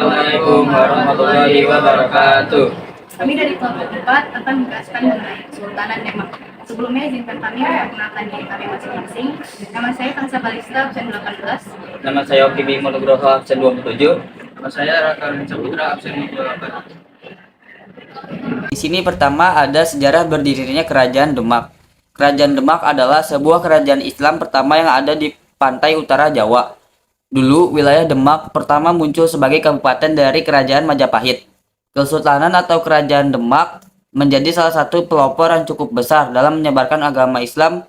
Assalamualaikum warahmatullahi wabarakatuh. Kami dari kelompok 4 akan menjelaskan mengenai Kesultanan Demak. Sebelumnya izinkan kami memperkenalkan diri kami masing-masing. Nama saya Kansa Balista, absen 18. Nama saya Oki Bimo Nugroho, absen 27. Nama saya Raka Rinca Putra, absen 28. Di sini pertama ada sejarah berdirinya Kerajaan Demak. Kerajaan Demak adalah sebuah kerajaan Islam pertama yang ada di pantai utara Jawa. Dulu wilayah Demak pertama muncul sebagai kabupaten dari Kerajaan Majapahit. Kesultanan atau Kerajaan Demak menjadi salah satu pelopor yang cukup besar dalam menyebarkan agama Islam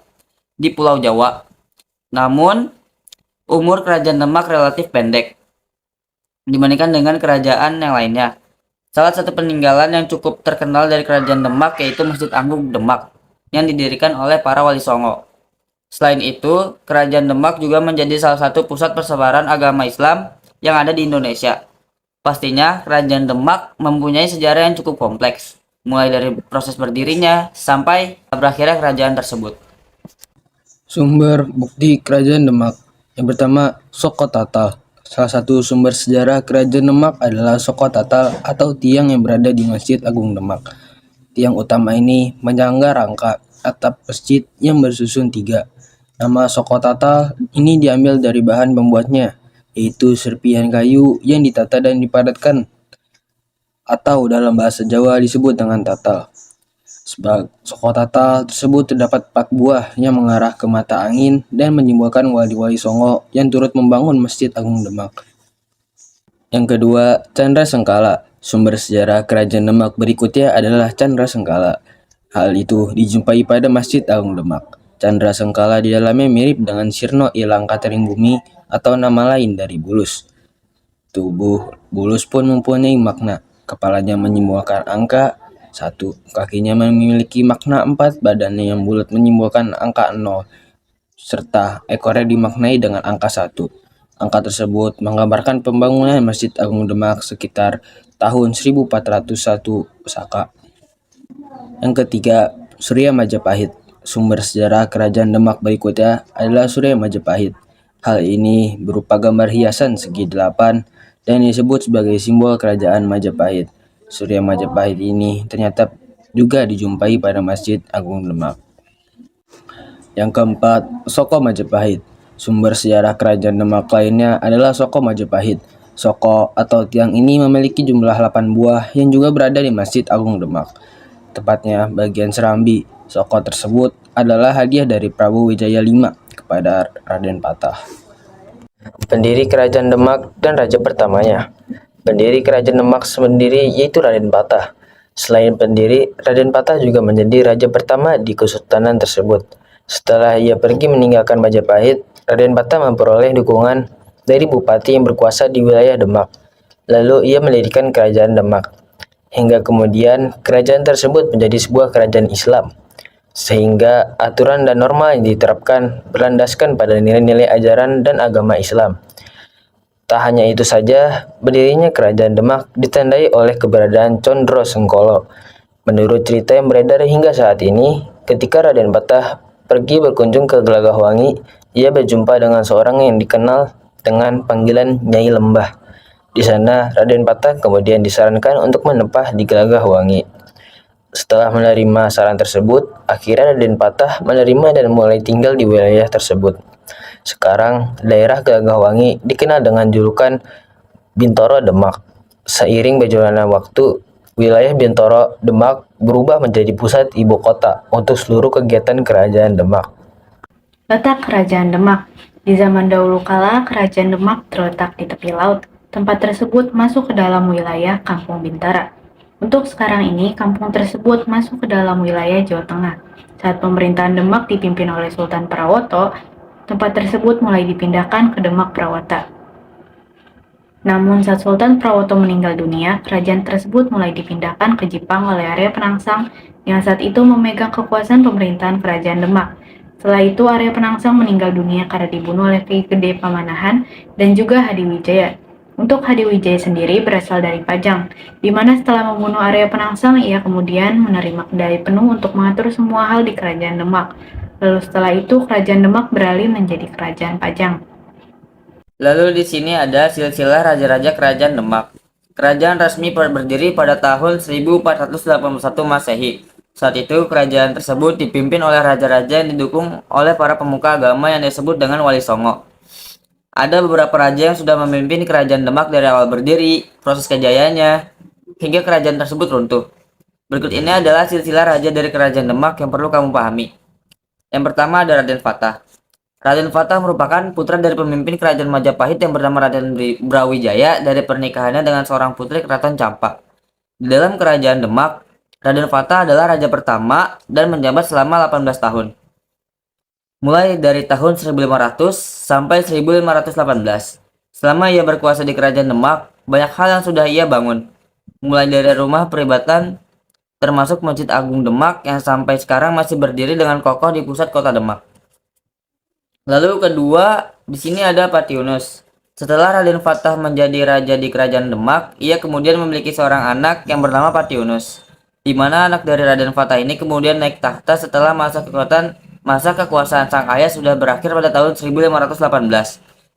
di Pulau Jawa. Namun, umur Kerajaan Demak relatif pendek dibandingkan dengan kerajaan yang lainnya. Salah satu peninggalan yang cukup terkenal dari Kerajaan Demak yaitu Masjid Agung Demak yang didirikan oleh para wali songo. Selain itu, Kerajaan Demak juga menjadi salah satu pusat persebaran agama Islam yang ada di Indonesia. Pastinya, Kerajaan Demak mempunyai sejarah yang cukup kompleks, mulai dari proses berdirinya sampai berakhirnya kerajaan tersebut. Sumber bukti Kerajaan Demak. Yang pertama, Soko Tatal. Salah satu sumber sejarah Kerajaan Demak adalah Soko Tatal atau tiang yang berada di Masjid Agung Demak. Tiang utama ini menyangga rangka atap masjid yang bersusun 3. Nama Soko Tatal ini diambil dari bahan pembuatnya, yaitu serpihan kayu yang ditata dan dipadatkan, atau dalam bahasa Jawa disebut dengan tatal. Sebab Soko Tatal tersebut terdapat 4 buah yang mengarah ke mata angin dan menyimbolkan wali-wali songo yang turut membangun Masjid Agung Demak. Yang kedua, Candra Sengkala. Sumber sejarah Kerajaan Demak berikutnya adalah Candra Sengkala. Hal itu dijumpai pada Masjid Agung Demak. Candra Sengkala di dalamnya mirip dengan Sirno Ilangka Tering Bumi atau nama lain dari Bulus. Tubuh Bulus pun mempunyai makna. Kepalanya menyimbolkan angka 1, kakinya memiliki makna 4, badannya yang bulat menyimbolkan angka 0, serta ekornya dimaknai dengan angka 1. Angka tersebut menggambarkan pembangunan Masjid Agung Demak sekitar tahun 1401 Saka. Yang ketiga, Surya Majapahit. Sumber sejarah Kerajaan Demak berikutnya adalah Surya Majapahit. Hal ini berupa gambar hiasan segi 8 dan disebut sebagai simbol Kerajaan Majapahit. Surya Majapahit ini ternyata juga dijumpai pada Masjid Agung Demak. Yang keempat, Soko Majapahit. Sumber sejarah Kerajaan Demak lainnya adalah Soko Majapahit. Soko atau tiang ini memiliki jumlah 8 buah yang juga berada di Masjid Agung Demak. Tepatnya bagian serambi. Soko tersebut adalah hadiah dari Prabu Wijaya V kepada Raden Patah. Pendiri Kerajaan Demak dan raja pertamanya. Pendiri Kerajaan Demak sendiri yaitu Raden Patah. Selain pendiri, Raden Patah juga menjadi raja pertama di kesultanan tersebut. Setelah ia pergi meninggalkan Majapahit, Raden Patah memperoleh dukungan dari bupati yang berkuasa di wilayah Demak. Lalu ia mendirikan Kerajaan Demak. Hingga kemudian kerajaan tersebut menjadi sebuah kerajaan Islam. Sehingga aturan dan norma yang diterapkan berlandaskan pada nilai-nilai ajaran dan agama Islam. Tak hanya itu saja, berdirinya Kerajaan Demak ditandai oleh keberadaan Condro Sengkolo. Menurut cerita yang beredar hingga saat ini, ketika Raden Patah pergi berkunjung ke Gelagahwangi, ia berjumpa dengan seorang yang dikenal dengan panggilan Nyai Lembah. Di sana, Raden Patah kemudian disarankan untuk menempah di Gelagahwangi. Setelah menerima saran tersebut, akhirnya Raden Patah menerima dan mulai tinggal di wilayah tersebut. Sekarang, daerah Gelagahwangi dikenal dengan julukan Bintoro Demak. Seiring berjalannya waktu, wilayah Bintoro Demak berubah menjadi pusat ibu kota untuk seluruh kegiatan Kerajaan Demak. Letak Kerajaan Demak. Di zaman dahulu kala, Kerajaan Demak terletak di tepi laut. Tempat tersebut masuk ke dalam wilayah Kampung Bintara. Untuk sekarang ini, kampung tersebut masuk ke dalam wilayah Jawa Tengah. Saat pemerintahan Demak dipimpin oleh Sultan Prawoto, tempat tersebut mulai dipindahkan ke Demak Prawata. Namun saat Sultan Prawoto meninggal dunia, kerajaan tersebut mulai dipindahkan ke Jipang oleh Arya Penangsang yang saat itu memegang kekuasaan pemerintahan Kerajaan Demak. Setelah itu Arya Penangsang meninggal dunia karena dibunuh oleh Ki Gede Pamanahan dan juga Hadiwijaya. Untuk Hadiwijaya sendiri berasal dari Pajang, di mana setelah membunuh Arya Penangsang, ia kemudian menerima kendali penuh untuk mengatur semua hal di Kerajaan Demak. Lalu setelah itu Kerajaan Demak beralih menjadi Kerajaan Pajang. Lalu di sini ada silsilah raja-raja Kerajaan Demak. Kerajaan resmi berdiri pada tahun 1481 Masehi. Saat itu, kerajaan tersebut dipimpin oleh raja-raja yang didukung oleh para pemuka agama yang disebut dengan Wali Songo. Ada beberapa raja yang sudah memimpin kerajaan Demak dari awal berdiri, proses kejayaannya, hingga kerajaan tersebut runtuh. Berikut ini adalah silsilah raja dari kerajaan Demak yang perlu kamu pahami. Yang pertama ada Raden Fatah. Raden Fatah merupakan putra dari pemimpin kerajaan Majapahit yang bernama Raden Brawijaya dari pernikahannya dengan seorang putri keraton Campak. Di dalam kerajaan Demak, Raden Fatah adalah raja pertama dan menjabat selama 18 tahun. Mulai dari tahun 1500 sampai 1518. Selama ia berkuasa di kerajaan Demak, banyak hal yang sudah ia bangun. Mulai dari rumah peribadatan termasuk Masjid Agung Demak yang sampai sekarang masih berdiri dengan kokoh di pusat kota Demak. Lalu kedua, di sini ada Patiunus. Setelah Raden Fatah menjadi raja di kerajaan Demak, ia kemudian memiliki seorang anak yang bernama Patiunus, di mana anak dari Raden Fatah ini kemudian naik tahta setelah masa kekuasaan sang ayah sudah berakhir pada tahun 1518.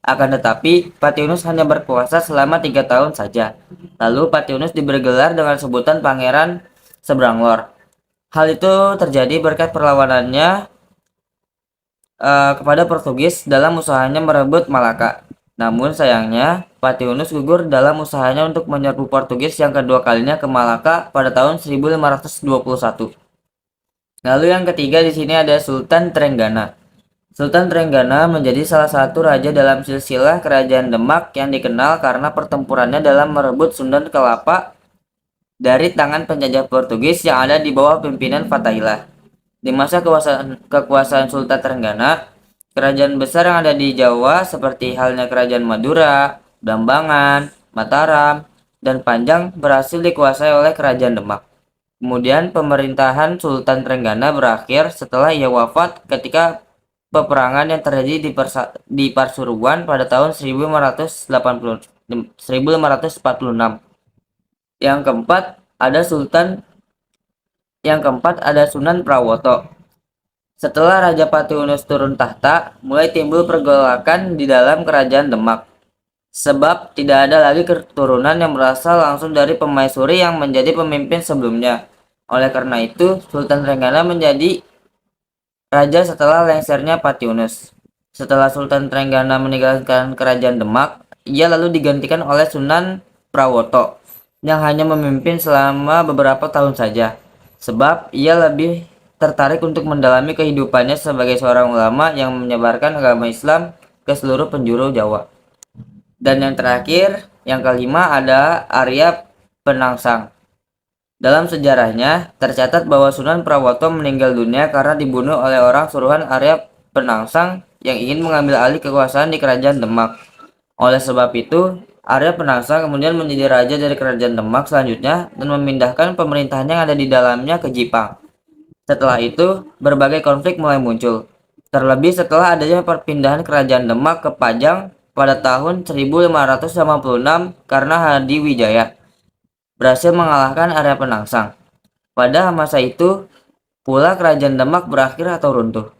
Akan tetapi, Patiunus hanya berkuasa selama 3 tahun saja. Lalu Patiunus diberi gelar dengan sebutan Pangeran Sebranglor. Hal itu terjadi berkat perlawanannya kepada Portugis dalam usahanya merebut Malaka. Namun sayangnya, Patiunus gugur dalam usahanya untuk menyerbu Portugis yang kedua kalinya ke Malaka pada tahun 1521. Lalu yang ketiga di sini ada Sultan Trenggana. Sultan Trenggana menjadi salah satu raja dalam silsilah kerajaan Demak yang dikenal karena pertempurannya dalam merebut Sundan Kelapa dari tangan penjajah Portugis yang ada di bawah pimpinan Fatahillah. Di masa kekuasaan Sultan Trenggana, kerajaan besar yang ada di Jawa seperti halnya kerajaan Madura, Blambangan, Mataram, dan Panjang berhasil dikuasai oleh kerajaan Demak. Kemudian pemerintahan Sultan Trenggana berakhir setelah ia wafat ketika peperangan yang terjadi di Pasuruan pada tahun 1546. Yang keempat ada Sunan Prawoto. Setelah Raja Patiunus turun tahta, mulai timbul pergolakan di dalam kerajaan Demak. Sebab tidak ada lagi keturunan yang berasal langsung dari pemaisuri yang menjadi pemimpin sebelumnya. Oleh karena itu, Sultan Trenggana menjadi raja setelah lengsernya Patiunus. Setelah Sultan Trenggana meninggalkan kerajaan Demak, ia lalu digantikan oleh Sunan Prawoto yang hanya memimpin selama beberapa tahun saja. Sebab ia lebih tertarik untuk mendalami kehidupannya sebagai seorang ulama yang menyebarkan agama Islam ke seluruh penjuru Jawa. Dan yang terakhir, yang kelima ada Arya Penangsang. Dalam sejarahnya, tercatat bahwa Sunan Prawoto meninggal dunia karena dibunuh oleh orang suruhan Arya Penangsang yang ingin mengambil alih kekuasaan di kerajaan Demak. Oleh sebab itu, Arya Penangsang kemudian menjadi raja dari kerajaan Demak selanjutnya dan memindahkan pemerintahan yang ada di dalamnya ke Jipang. Setelah itu, berbagai konflik mulai muncul. Terlebih setelah adanya perpindahan kerajaan Demak ke Pajang pada tahun 1556 karena Hadi Wijaya berhasil mengalahkan Arya Penangsang. Pada masa itu pula kerajaan Demak berakhir atau runtuh.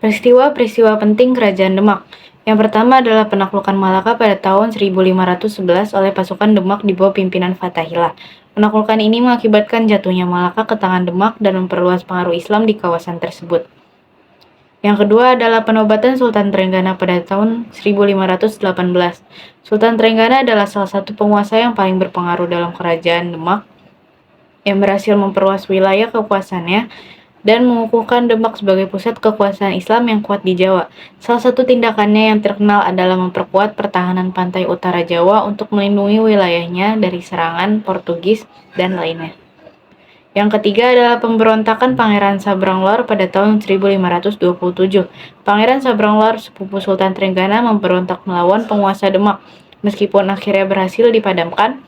Peristiwa-peristiwa penting kerajaan Demak. Yang pertama adalah penaklukan Malaka pada tahun 1511 oleh pasukan Demak di bawah pimpinan Fatahillah. Penaklukan ini mengakibatkan jatuhnya Malaka ke tangan Demak dan memperluas pengaruh Islam di kawasan tersebut. Yang kedua adalah penobatan Sultan Trenggana pada tahun 1518. Sultan Trenggana adalah salah satu penguasa yang paling berpengaruh dalam kerajaan Demak yang berhasil memperluas wilayah kekuasaannya dan mengukuhkan Demak sebagai pusat kekuasaan Islam yang kuat di Jawa. Salah satu tindakannya yang terkenal adalah memperkuat pertahanan pantai utara Jawa untuk melindungi wilayahnya dari serangan Portugis dan lainnya. Yang ketiga adalah pemberontakan Pangeran Sabranglor pada tahun 1527. Pangeran Sabranglor, sepupu Sultan Trenggana, memberontak melawan penguasa Demak. Meskipun akhirnya berhasil dipadamkan,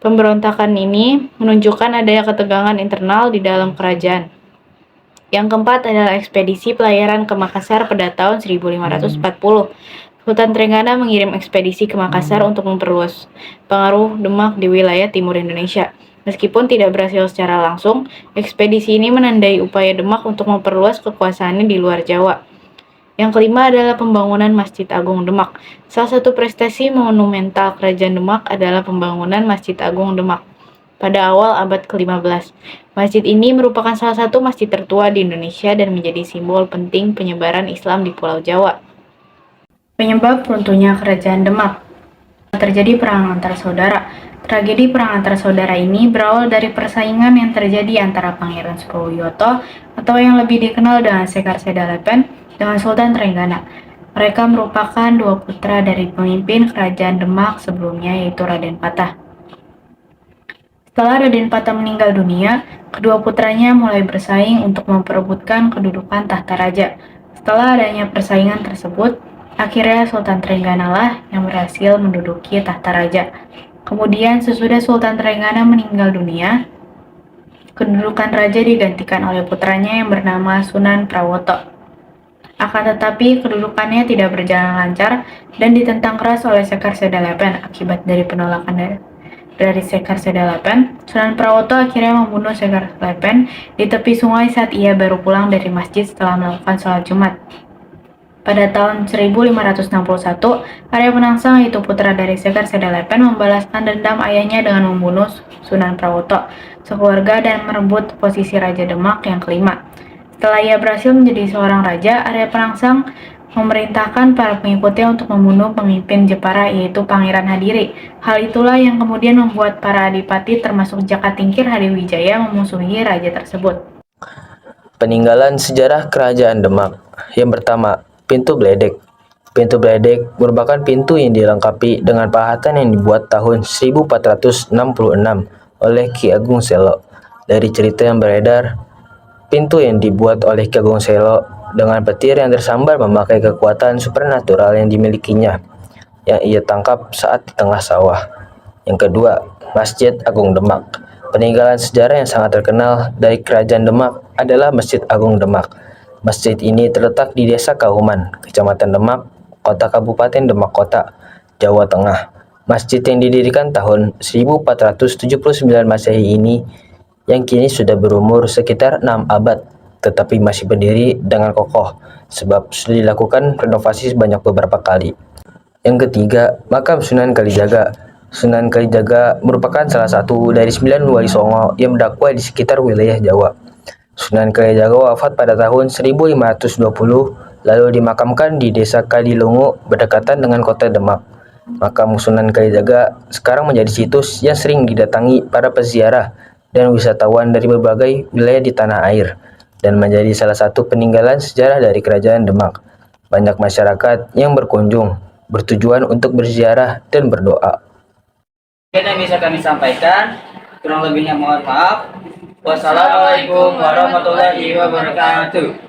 pemberontakan ini menunjukkan adanya ketegangan internal di dalam kerajaan. Yang keempat adalah ekspedisi pelayaran ke Makassar pada tahun 1540. Sultan Trenggana mengirim ekspedisi ke Makassar untuk memperluas pengaruh Demak di wilayah timur Indonesia. Meskipun tidak berhasil secara langsung, ekspedisi ini menandai upaya Demak untuk memperluas kekuasaannya di luar Jawa. Yang kelima adalah pembangunan Masjid Agung Demak. Salah satu prestasi monumental Kerajaan Demak adalah pembangunan Masjid Agung Demak pada awal abad ke-15. Masjid ini merupakan salah satu masjid tertua di Indonesia dan menjadi simbol penting penyebaran Islam di Pulau Jawa. Penyebab runtuhnya Kerajaan Demak. Terjadi perang antar saudara. Tragedi perang antar saudara ini berawal dari persaingan yang terjadi antara Pangeran Sukowiyoto atau yang lebih dikenal dengan Sekar Sedalepen dengan Sultan Trenggana. Mereka merupakan dua putra dari pemimpin Kerajaan Demak sebelumnya, yaitu Raden Patah. Setelah Raden Patah meninggal dunia, kedua putranya mulai bersaing untuk memperebutkan kedudukan tahta raja. Setelah adanya persaingan tersebut, akhirnya Sultan Trenggana lah yang berhasil menduduki tahta raja. Kemudian sesudah Sultan Trenggana meninggal dunia, kedudukan raja digantikan oleh putranya yang bernama Sunan Prawoto. Akan tetapi kedudukannya tidak berjalan lancar dan ditentang keras oleh Sekar Sedalepen. Akibat dari penolakan dari Sekar Sedalepen, Sunan Prawoto akhirnya membunuh Sekar Sedalepen di tepi sungai saat ia baru pulang dari masjid setelah melakukan sholat Jumat. Pada tahun 1561, Arya Penangsang, yaitu putra dari Sekar Sedalepen, membalaskan dendam ayahnya dengan membunuh Sunan Prawoto sekeluarga dan merebut posisi Raja Demak yang kelima. Setelah ia berhasil menjadi seorang raja, Arya Penangsang memerintahkan para pengikutnya untuk membunuh pemimpin Jepara, yaitu Pangeran Hadiri. Hal itulah yang kemudian membuat para adipati termasuk Jakatingkir Hadiwijaya memusuhi raja tersebut. Peninggalan sejarah Kerajaan Demak. Yang pertama, pintu Bledek. Pintu Bledek merupakan pintu yang dilengkapi dengan pahatan yang dibuat tahun 1466 oleh Ki Agung Selo. Dari cerita yang beredar, pintu yang dibuat oleh Ki Agung Selo dengan petir yang tersambar memakai kekuatan supernatural yang dimilikinya, yang ia tangkap saat di tengah sawah. Yang kedua, Masjid Agung Demak. Peninggalan sejarah yang sangat terkenal dari Kerajaan Demak adalah Masjid Agung Demak. Masjid ini terletak di Desa Kauman, Kecamatan Demak, Kota Kabupaten Demak Kota, Jawa Tengah. Masjid yang didirikan tahun 1479 Masehi ini yang kini sudah berumur sekitar 6 abad, tetapi masih berdiri dengan kokoh sebab sudah dilakukan renovasi sebanyak beberapa kali. Yang ketiga, makam Sunan Kalijaga. Sunan Kalijaga merupakan salah satu dari 9 wali Songo yang berdakwah di sekitar wilayah Jawa. Sunan Kalijaga wafat pada tahun 1520, lalu dimakamkan di Desa Kalilungu berdekatan dengan kota Demak. Makam Sunan Kalijaga sekarang menjadi situs yang sering didatangi para peziarah dan wisatawan dari berbagai wilayah di tanah air, dan menjadi salah satu peninggalan sejarah dari Kerajaan Demak. Banyak masyarakat yang berkunjung bertujuan untuk berziarah dan berdoa. Yang bisa kami sampaikan, kurang lebihnya mohon maaf. Wassalamualaikum warahmatullahi wabarakatuh.